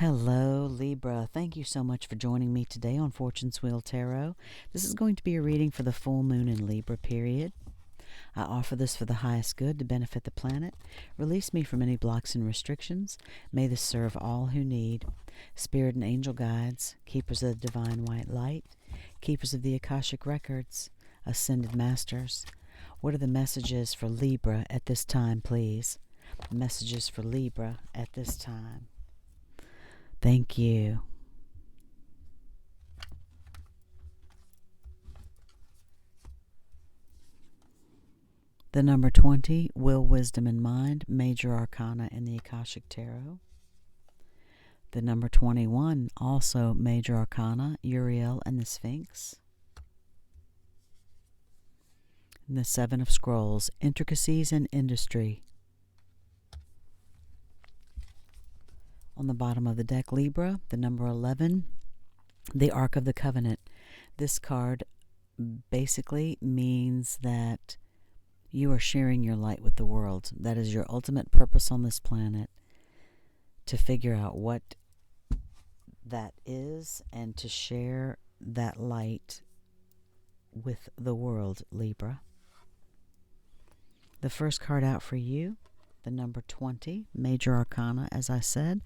Hello, Libra. Thank you so much for joining me today on Fortune's Wheel Tarot. This is going to be a reading for the full moon in Libra period. I offer this for the highest good to benefit the planet. Release me from any blocks and restrictions. May this serve all who need. Spirit and angel guides, keepers of the divine white light, keepers of the Akashic records, ascended masters. What are the messages for Libra at this time, please? Messages for Libra at this time. Thank you. The number 20, Will, Wisdom, and Mind, Major Arcana in the Akashic Tarot. The number 21, also Major Arcana, Uriel and the Sphinx. And the Seven of Scrolls, Intricacies and Industry. On the bottom of the deck, Libra, the number 11, the Ark of the Covenant. This card basically means that you are sharing your light with the world. That is your ultimate purpose on this planet, to figure out what that is and to share that light with the world, Libra. The first card out for you, the number 20, Major Arcana, as I said.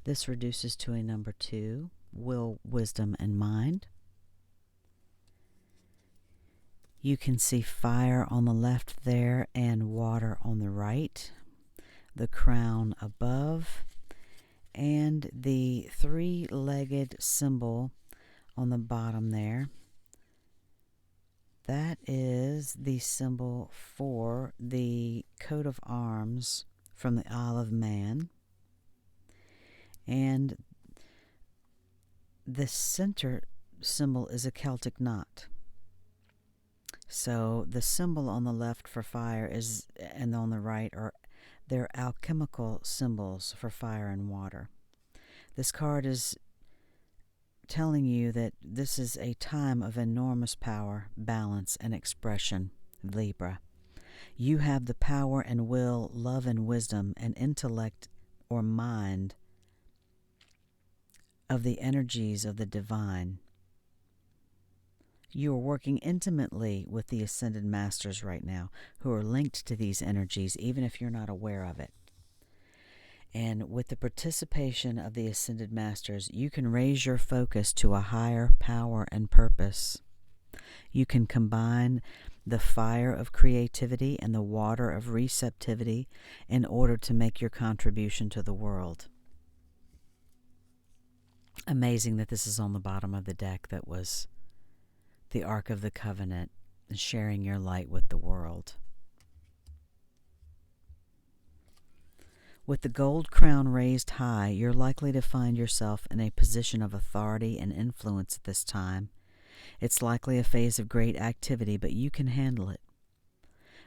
This reduces to a number 2, Will, Wisdom, and Mind. You can see fire on the left there and water on the right. The crown above. And the three-legged symbol on the bottom there. That is the symbol for the coat of arms from the Isle of Man. And the center symbol is a Celtic knot. So the symbol on the left for fire is, and on the right are their alchemical symbols for fire and water. This card is telling you that this is a time of enormous power, balance, and expression, Libra. You have the power and will, love and wisdom, and intellect or mind of the energies of the divine. You are working intimately with the ascended masters right now, who are linked to these energies, even if you're not aware of it. And with the participation of the ascended masters, you can raise your focus to a higher power and purpose. You can combine the fire of creativity and the water of receptivity in order to make your contribution to the world. Amazing that this is on the bottom of the deck. That was the Ark of the Covenant, sharing your light with the world. With the gold crown raised high, you're likely to find yourself in a position of authority and influence at this time. It's likely a phase of great activity, but you can handle it.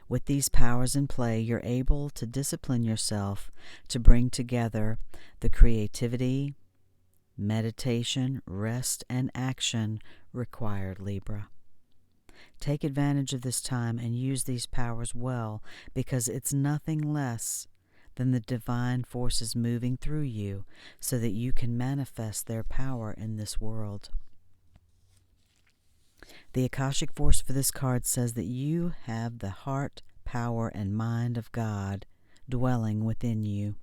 With these powers in play, you're able to discipline yourself to bring together the creativity, meditation, rest, and action required, Libra. Take advantage of this time and use these powers well, because it's nothing less than the divine forces moving through you so that you can manifest their power in this world. The Akashic force for this card says that you have the heart, power, and mind of God dwelling within you,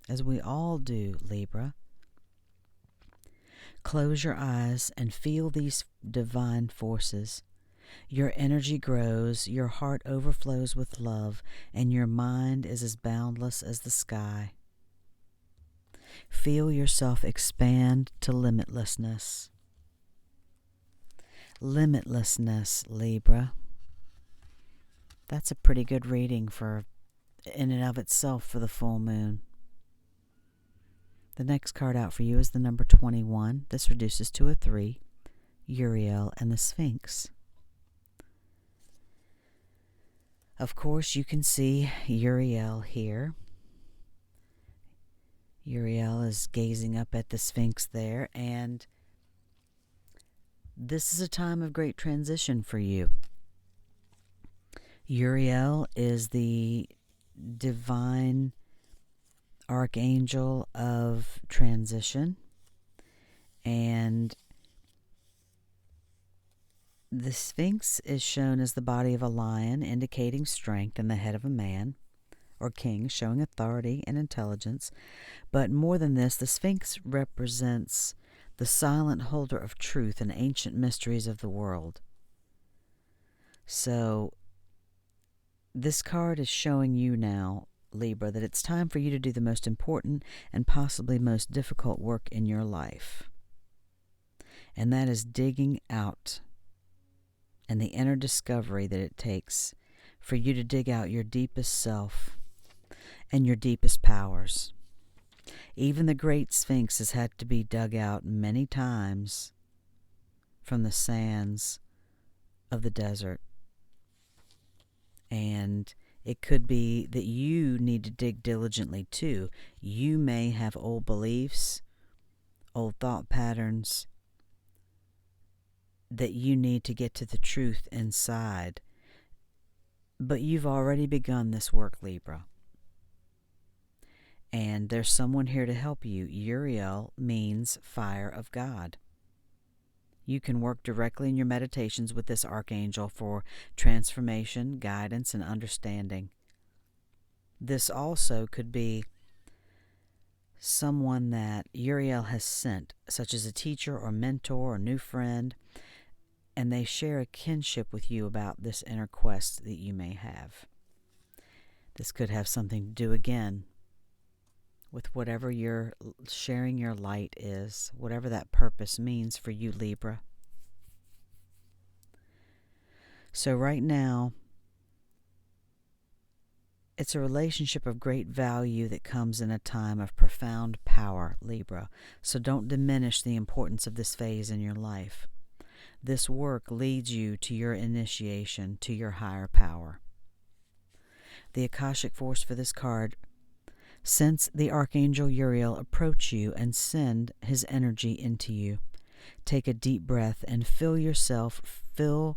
as we all do, Libra. Close your eyes and feel these divine forces. Your energy grows, your heart overflows with love, and your mind is as boundless as the sky. Feel yourself expand to limitlessness. Limitlessness, Libra. That's a pretty good reading for, in and of itself, for the full moon. The next card out for you is the number 21. This reduces to a 3, Uriel and the Sphinx. Of course, you can see Uriel here. Uriel is gazing up at the Sphinx there, and this is a time of great transition for you. Uriel is the divine archangel of transition, and the Sphinx is shown as the body of a lion, indicating strength, and the head of a man or king, showing authority and intelligence. But more than this, the Sphinx represents the silent holder of truth and ancient mysteries of the world. So this card is showing you now, Libra, that it's time for you to do the most important and possibly most difficult work in your life. And that is digging out, and the inner discovery that it takes for you to dig out your deepest self and your deepest powers. Even the great Sphinx has had to be dug out many times from the sands of the desert. And it could be that you need to dig diligently too. You may have old beliefs, old thought patterns, that you need to get to the truth inside. But you've already begun this work, Libra. And there's someone here to help you. Uriel means fire of God. You can work directly in your meditations with this archangel for transformation, guidance, and understanding. This also could be someone that Uriel has sent, such as a teacher or mentor or new friend, and they share a kinship with you about this inner quest that you may have. This could have something to do, again, with whatever your sharing your light is, whatever that purpose means for you, Libra. So right now, it's a relationship of great value that comes in a time of profound power, Libra. So don't diminish the importance of this phase in your life. This work leads you to your initiation, to your higher power. The Akashic force for this card: sense the Archangel Uriel approach you and send his energy into you. Take a deep breath and feel yourself fill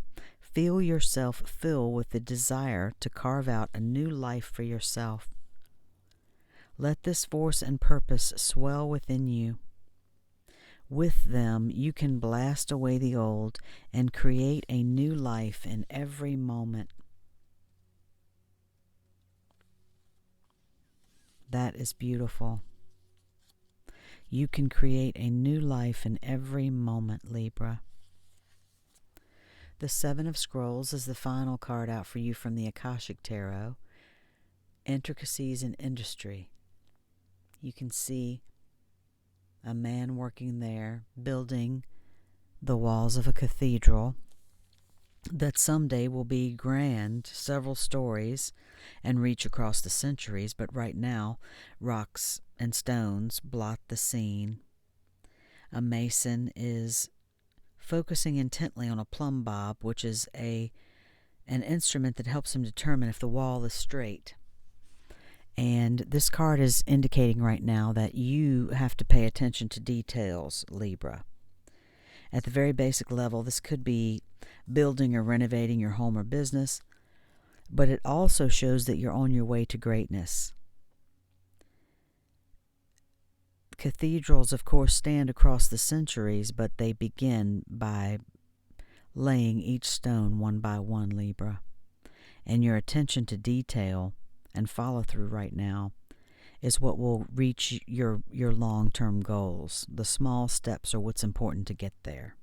with the desire to carve out a new life for yourself. Let this force and purpose swell within you. With them, you can blast away the old and create a new life in every moment. That is beautiful. You can create a new life in every moment, Libra. The Seven of Scrolls is the final card out for you from the Akashic Tarot. Intricacies in industry. You can see a man working there, building the walls of a cathedral that someday will be grand, several stories, and reach across the centuries, but right now, rocks and stones blot the scene. A mason is focusing intently on a plumb bob, which is an instrument that helps him determine if the wall is straight. And this card is indicating right now that you have to pay attention to details, Libra. At the very basic level, this could be building or renovating your home or business, but it also shows that you're on your way to greatness. Cathedrals, of course, stand across the centuries, but they begin by laying each stone one by one, Libra. And your attention to detail and follow through right now is what will reach your long-term goals. The small steps are what's important to get there.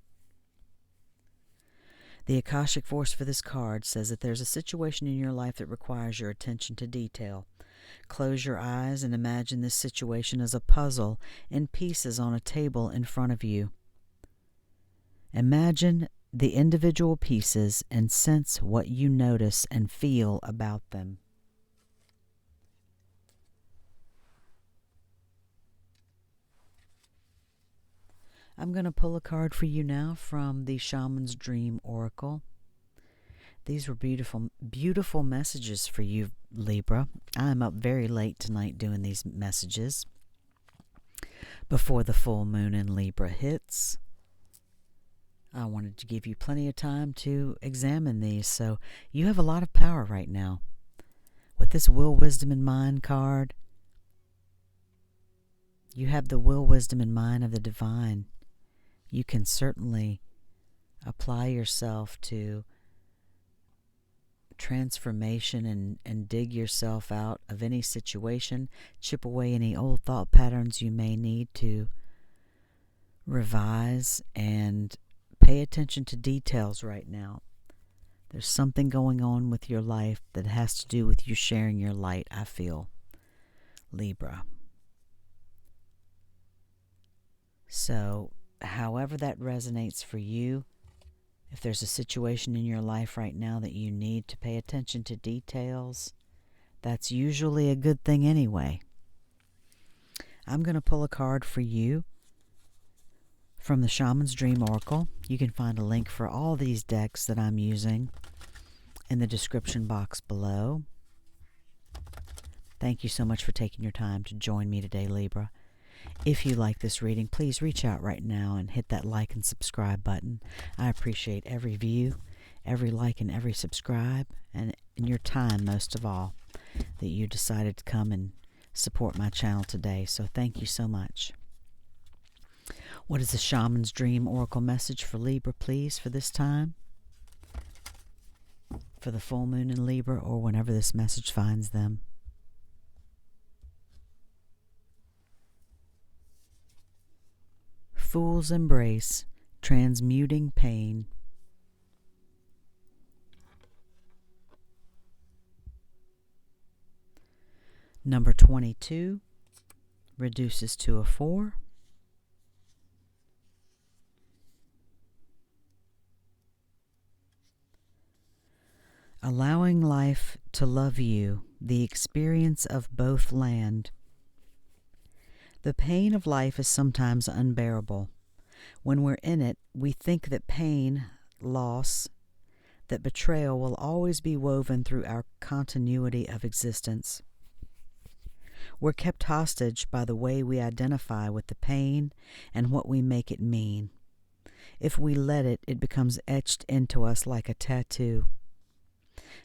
The Akashic force for this card says that there's a situation in your life that requires your attention to detail. Close your eyes and imagine this situation as a puzzle in pieces on a table in front of you. Imagine the individual pieces and sense what you notice and feel about them. I'm going to pull a card for you now from the Shaman's Dream Oracle. These were beautiful, beautiful messages for you, Libra. I'm up very late tonight doing these messages before the full moon in Libra hits. I wanted to give you plenty of time to examine these, so you have a lot of power right now. With this Will, Wisdom, and Mind card, You have the will, wisdom, and mind of the divine. You can certainly apply yourself to transformation and dig yourself out of any situation, chip away any old thought patterns you may need to revise, and pay attention to details right now. There's something going on with your life that has to do with you sharing your light, I feel, Libra. So, however that resonates for you, if there's a situation in your life right now that you need to pay attention to details, that's usually a good thing anyway. I'm going to pull a card for you from the Shaman's Dream Oracle. You can find a link for all these decks that I'm using in the description box below. Thank you so much for taking your time to join me today, Libra. If you like this reading, please reach out right now and hit that like and subscribe button. I appreciate every view, every like, and every subscribe, and your time most of all, that you decided to come and support my channel today. So thank you so much. What is the Shaman's Dream Oracle message for Libra, please, for this time? For the full moon in Libra, or whenever this message finds them. Fool's embrace, transmuting pain. Number 22 reduces to a 4. Allowing life to love you, the experience of both land. The pain of life is sometimes unbearable. When we're in it, we think that pain, loss, that betrayal will always be woven through our continuity of existence. We're kept hostage by the way we identify with the pain and what we make it mean. If we let it, it becomes etched into us like a tattoo.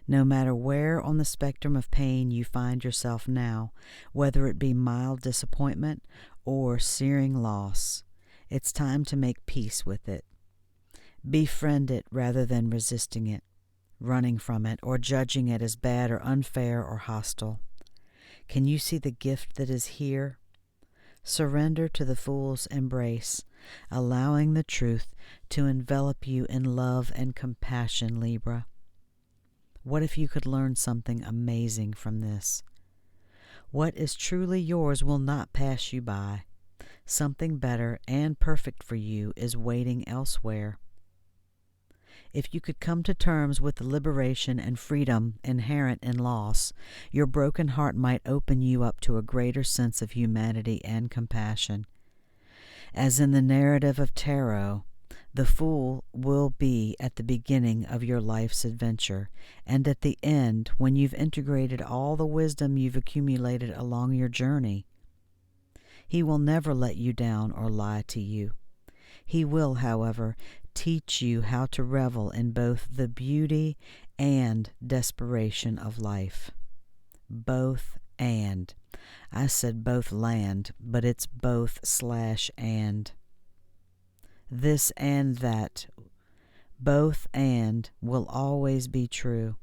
No matter where on the spectrum of pain you find yourself now, whether it be mild disappointment or searing loss, it's time to make peace with it. Befriend it rather than resisting it, running from it, or judging it as bad or unfair or hostile. Can you see the gift that is here? Surrender to the fool's embrace, allowing the truth to envelop you in love and compassion, Libra. What if you could learn something amazing from this? What is truly yours will not pass you by. Something better and perfect for you is waiting elsewhere. If you could come to terms with the liberation and freedom inherent in loss, your broken heart might open you up to a greater sense of humanity and compassion. As in the narrative of Tarot, the fool will be at the beginning of your life's adventure, and at the end, when you've integrated all the wisdom you've accumulated along your journey. He will never let you down or lie to you. He will, however, teach you how to revel in both the beauty and desperation of life. Both and. I said both land, but it's both/and. This and that, both and, will always be true.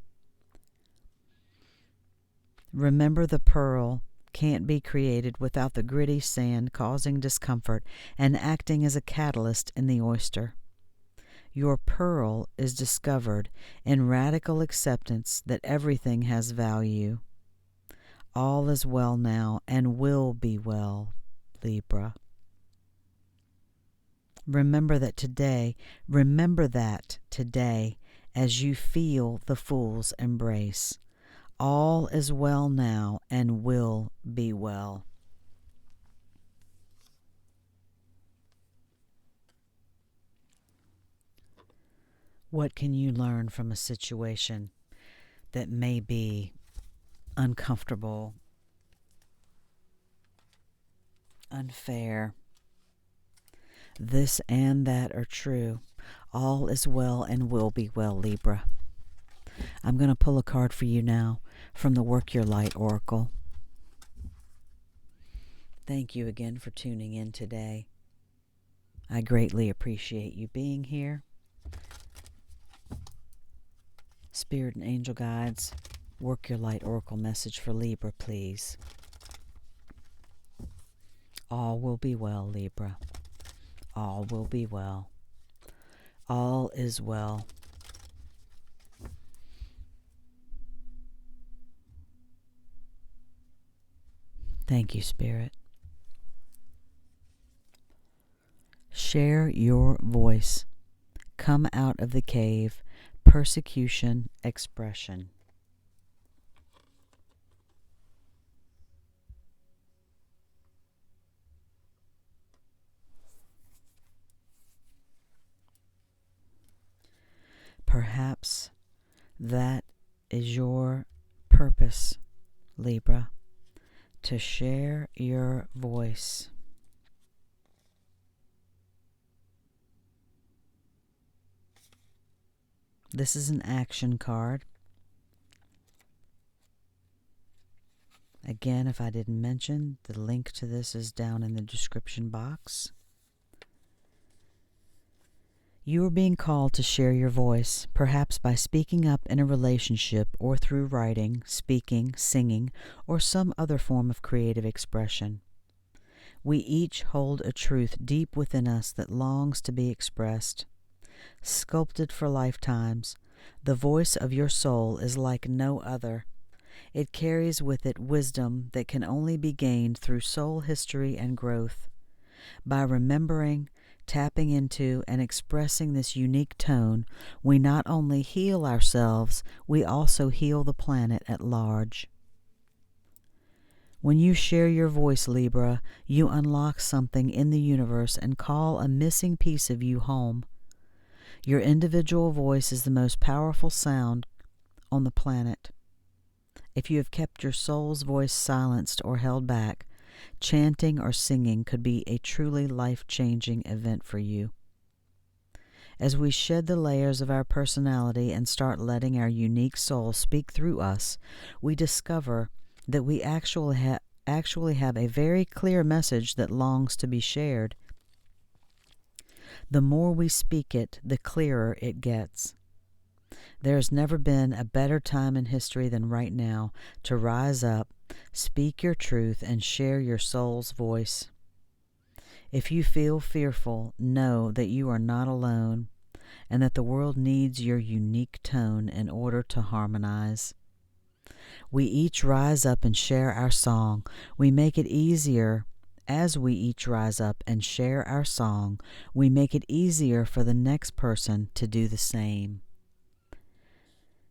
Remember, the pearl can't be created without the gritty sand causing discomfort and acting as a catalyst in the oyster. Your pearl is discovered in radical acceptance that everything has value. All is well now and will be well, Libra. Remember that today, as you feel the fool's embrace. All is well now and will be well. What can you learn from a situation that may be uncomfortable, unfair? This and that are true. All is well and will be well, Libra. I'm going to pull a card for you now from the Work Your Light Oracle. Thank you again for tuning in today. I greatly appreciate you being here. Spirit and angel guides, work your light oracle message for Libra, please. All will be well, Libra. All will be well. All is well. Thank you, Spirit. Share your voice. Come out of the cave. Persecution, expression. Perhaps that is your purpose, Libra, to share your voice. This is an action card. Again, if I didn't mention, the link to this is down in the description box. You are being called to share your voice, perhaps by speaking up in a relationship or through writing, speaking, singing, or some other form of creative expression. We each hold a truth deep within us that longs to be expressed. Sculpted for lifetimes, the voice of your soul is like no other. It carries with it wisdom that can only be gained through soul history and growth. By remembering, tapping into, and expressing this unique tone, we not only heal ourselves, we also heal the planet at large. When you share your voice, Libra, you unlock something in the universe and call a missing piece of you home. Your individual voice is the most powerful sound on the planet. If you have kept your soul's voice silenced or held back, chanting or singing could be a truly life-changing event for you. As we shed the layers of our personality and start letting our unique soul speak through us, we discover that we actually have a very clear message that longs to be shared. The more we speak it, the clearer it gets. There has never been a better time in history than right now to rise up, speak your truth, and share your soul's voice. If you feel fearful, know that you are not alone and that the world needs your unique tone in order to harmonize. We each rise up and share our song. We make it easier. As we each rise up and share our song, we make it easier for the next person to do the same.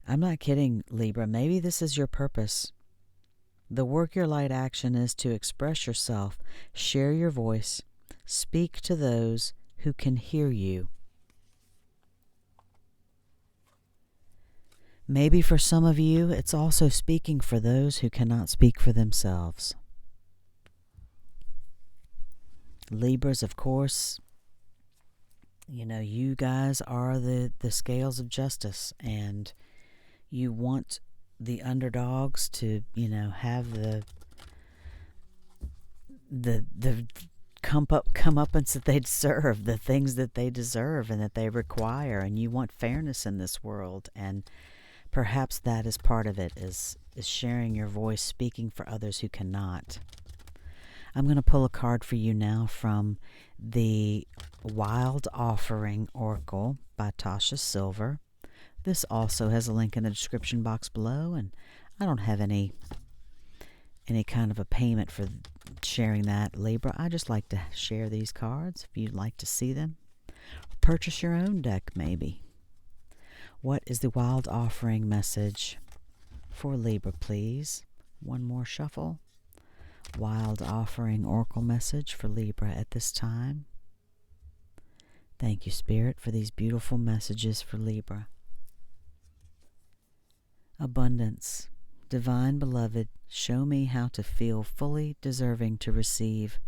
I'm not kidding, Libra. Maybe this is your purpose. The work your light action is to express yourself, share your voice, speak to those who can hear you. Maybe for some of you, it's also speaking for those who cannot speak for themselves. Libras, of course, you guys are the scales of justice, and you want the underdogs to, have the comeuppance that they deserve, the things that they deserve and that they require, and you want fairness in this world, and perhaps that is part of it, is sharing your voice, speaking for others who cannot. I'm going to pull a card for you now from the Wild Offering Oracle by Tasha Silver. This also has a link in the description box below, and I don't have any kind of a payment for sharing that, Libra. I just like to share these cards if you'd like to see them. Purchase your own deck, maybe. What is the Wild Offering message for Libra, please? One more shuffle. Wild Offering Oracle message for Libra at this time. Thank you, Spirit, for these beautiful messages for Libra. Abundance. Divine Beloved, show me how to feel fully deserving to receive.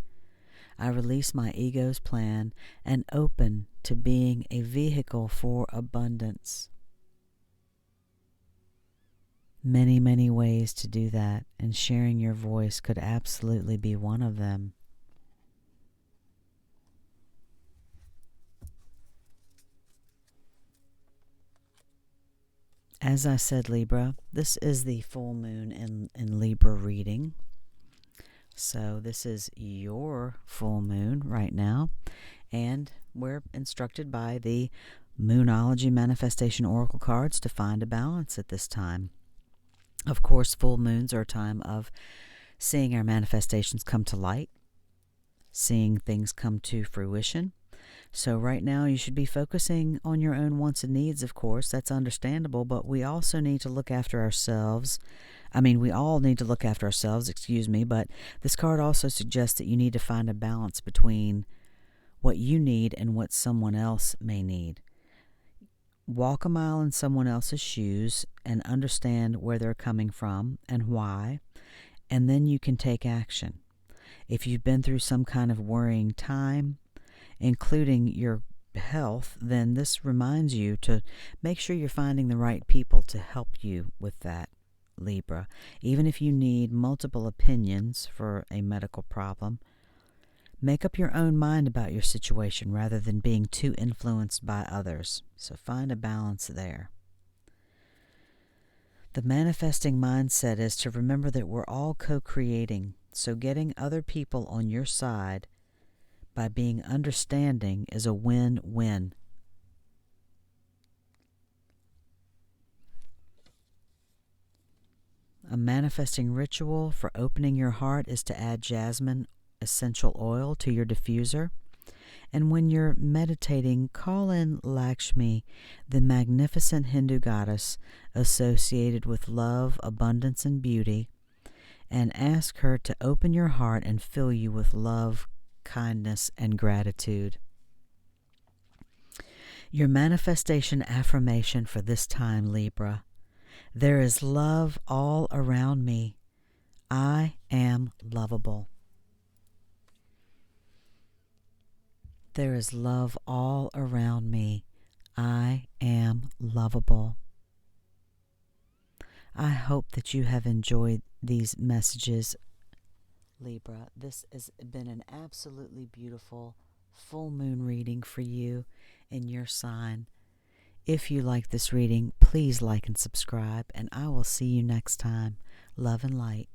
I release my ego's plan and open to being a vehicle for abundance. Many, many ways to do that, and sharing your voice could absolutely be one of them. As I said, Libra, this is the full moon in Libra reading. So this is your full moon right now, and we're instructed by the Moonology Manifestation Oracle cards to find a balance at this time. Of course, full moons are a time of seeing our manifestations come to light, seeing things come to fruition. So right now you should be focusing on your own wants and needs, of course. That's understandable, but we also need to look after ourselves. We all need to look after ourselves, but this card also suggests that you need to find a balance between what you need and what someone else may need. Walk a mile in someone else's shoes and understand where they're coming from and why, and then you can take action. If you've been through some kind of worrying time, including your health, then this reminds you to make sure you're finding the right people to help you with that, Libra. Even if you need multiple opinions for a medical problem, make up your own mind about your situation rather than being too influenced by others. So find a balance there. The manifesting mindset is to remember that we're all co-creating, so getting other people on your side by being understanding is a win-win. A manifesting ritual for opening your heart is to add jasmine essential oil to your diffuser. And when you're meditating, call in Lakshmi, the magnificent Hindu goddess associated with love, abundance, and beauty, and ask her to open your heart and fill you with love, kindness, and gratitude. Your manifestation affirmation for this time, Libra. There is love all around me. I am lovable. There is love all around me. I am lovable. I hope that you have enjoyed these messages, Libra. This has been an absolutely beautiful full moon reading for you in your sign. If you like this reading, please like and subscribe, and I will see you next time. Love and light.